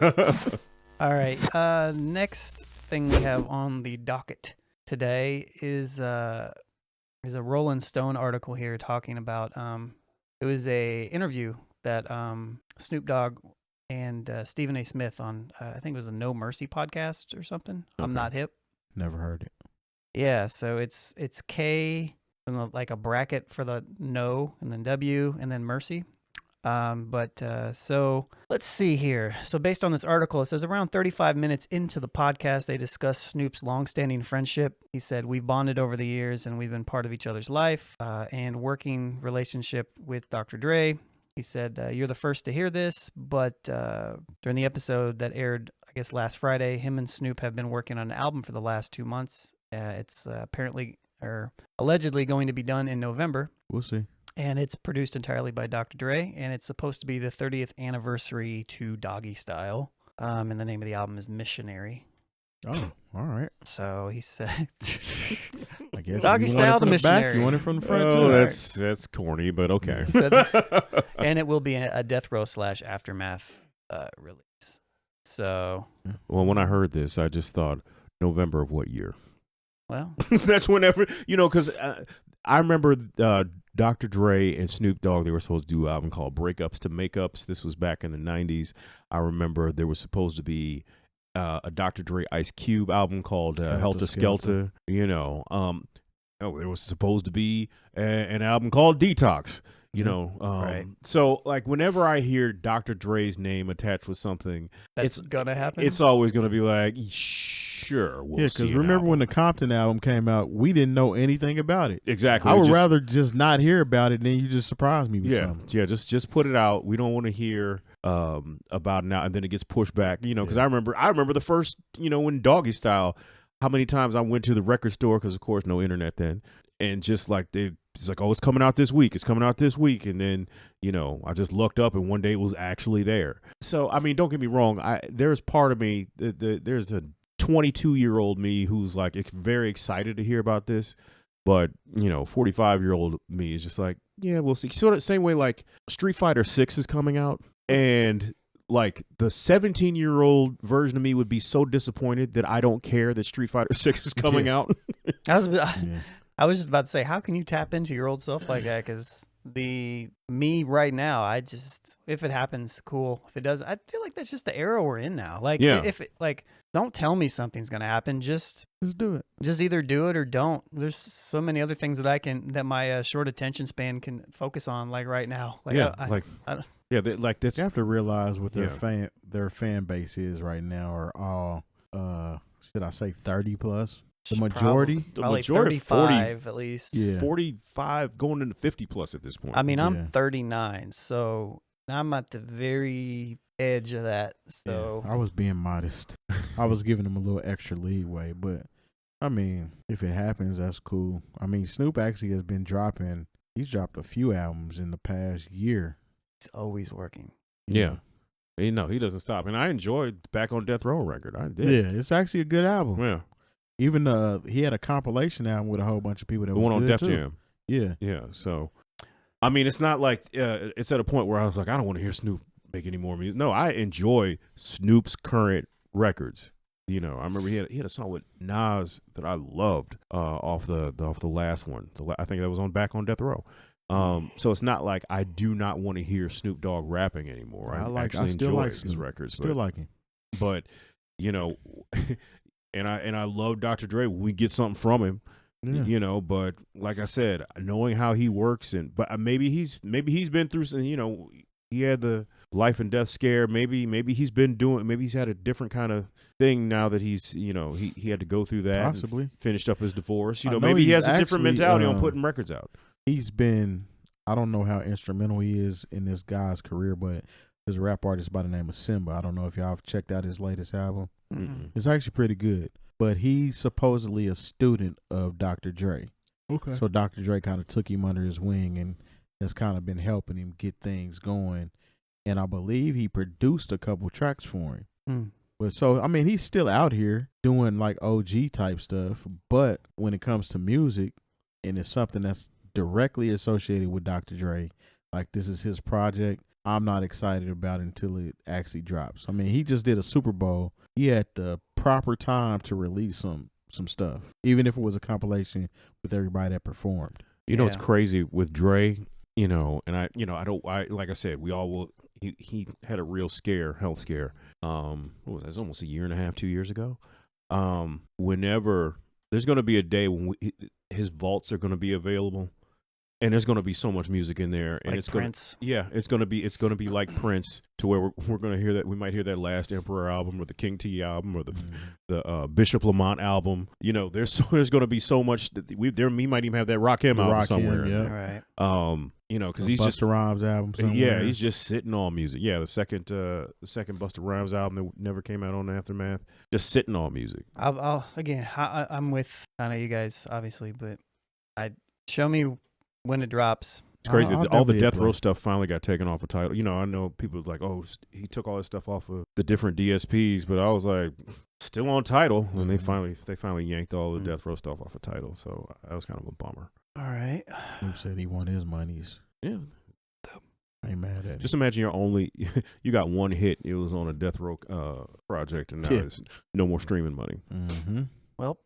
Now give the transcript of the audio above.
All right. Next thing we have on the docket today is there's a Rolling Stone article here talking about it was a interview that Snoop Dogg and Stephen A. Smith on I think it was a No Mercy podcast or something. Okay. I'm Not Hip. Never heard it. Yeah, so it's K and like a bracket for the no and then W and then Mercy. So let's see here. So based on this article, it says around 35 minutes into the podcast, they discuss Snoop's longstanding friendship. He said, "We've bonded over the years and we've been part of each other's life and working relationship with Dr. Dre." He said, "You're the first to hear this, but during the episode that aired, I guess last Friday, him and Snoop have been working on an album for the last 2 months. It's apparently or allegedly going to be done in November. We'll see. And it's produced entirely by Dr. Dre, and it's supposed to be the 30th anniversary to Doggy Style. And the name of the album is Missionary." Oh, all right. So he said, I guess Doggy Style, the Missionary. You want it from the front, too? Oh, that's corny, but okay. He said, and it will be a Death Row / Aftermath release. So. Well, when I heard this, I just thought, November of what year? Well. That's whenever, because I remember Dr. Dre and Snoop Dogg, they were supposed to do an album called Breakups to Makeups. This was back in the 90s. I remember there was supposed to be a Dr. Dre Ice Cube album called 𝗀𝗘𝗙𝗪𝗀. There was supposed to be an album called Detox. Right. So like whenever I hear Dr. Dre's name attached with something, it's gonna happen. It's always gonna be like, sure, we'll see. Because remember when the Compton album came out, we didn't know anything about it. Exactly. I would rather just not hear about it than you just surprise me with something. Yeah, just put it out. We don't want to hear about it now, and then it gets pushed back. Because I remember the first, when Doggy Style, how many times I went to the record store, because of course no internet then, and just like it's like, oh, it's coming out this week. It's coming out this week. And then, I just looked up and one day it was actually there. So, I mean, don't get me wrong. There's part of me, there's a 22-year-old me who's like very excited to hear about this. But, 45-year-old me is just like, yeah, we'll see. Sort of same way like Street Fighter 6 is coming out. And like the 17-year-old version of me would be so disappointed that I don't care that Street Fighter 6 is coming out. I was just about to say, how can you tap into your old self like that? Because me right now, if it happens, cool. If it doesn't, I feel like that's just the era we're in now. Like, don't tell me something's going to happen. Just do it. Just either do it or don't. There's so many other things that my short attention span can focus on, like right now. Like, that's. You have to realize what their fan base is right now are all, should I say 30 plus? The majority? Probably 35 at least. Yeah. 45 going into 50 plus at this point. I mean, I'm 39, so I'm at the very edge of that. So I was being modest. I was giving them a little extra leeway, but I mean, if it happens, that's cool. I mean, Snoop actually has been he's dropped a few albums in the past year. He's always working. Yeah. He doesn't stop. And I enjoyed Back on Death Row record. I did. Yeah, it's actually a good album. Yeah. Even he had a compilation album with a whole bunch of people that the one on Def Jam. Yeah. Yeah. So, I mean, it's not like it's at a point where I was like, I don't want to hear Snoop make any more music. No, I enjoy Snoop's current records. I remember he had a song with Nas that I loved off the last one. I think that was on Back on Death Row. So it's not like I do not want to hear Snoop Dogg rapping anymore. I actually enjoy his records. Still like him. But, and I love Dr. Dre. We get something from him, but like I said, knowing how he works but maybe he's been through some, he had the life and death scare. Maybe he's had a different kind of thing now that he's, he had to go through that. Possibly. Finished up his divorce. Maybe he has a different mentality on putting records out. I don't know how instrumental he is in this guy's career, but there's a rap artist by the name of Simba. I don't know if y'all have checked out his latest album. Mm-hmm. It's actually pretty good. But he's supposedly a student of Dr. Dre. Okay. So Dr. Dre kind of took him under his wing and has kind of been helping him get things going. And I believe he produced a couple tracks for him. Mm. But so, I mean, he's still out here doing like OG type stuff. But when it comes to music and it's something that's directly associated with Dr. Dre, like this is his project, I'm not excited about it until it actually drops. I mean, he just did a Super Bowl. He had the proper time to release some stuff, even if it was a compilation with everybody that performed. You know, it's crazy with Dre, you know, and I like I said, we all will. He had a real health scare. What was that? It was almost a year and a half, 2 years ago. Whenever there's going to be a day when his vaults are going to be available, and there's going to be so much music in there, and like it's Prince. it's going to be like Prince, to where we're going to hear that. We might hear that last Emperor album, or the King T album, or the Bishop Lamont album. You know, there's going to be so much that we might even have that Rakim album somewhere. Yeah. Right. You know, because he's Busta just Rhymes album somewhere. Yeah, he's just sitting on music. Yeah, the second Busta Rhymes album that never came out on Aftermath, just sitting on music. I'm with kind of you guys obviously, but show me when it drops. It's crazy. All the Death Row stuff finally got taken off of Tidal. You know, I know people like, oh, he took all this stuff off of the different DSPs, but I was like, still on Tidal, and they finally yanked all the Death Row stuff off of Tidal. So that was kind of a bummer. All right. Snoop said he won his monies. Yeah. I ain't mad at it. Just imagine you got one hit. It was on a Death Row project, and now there's no more streaming money. Mm-hmm. Well,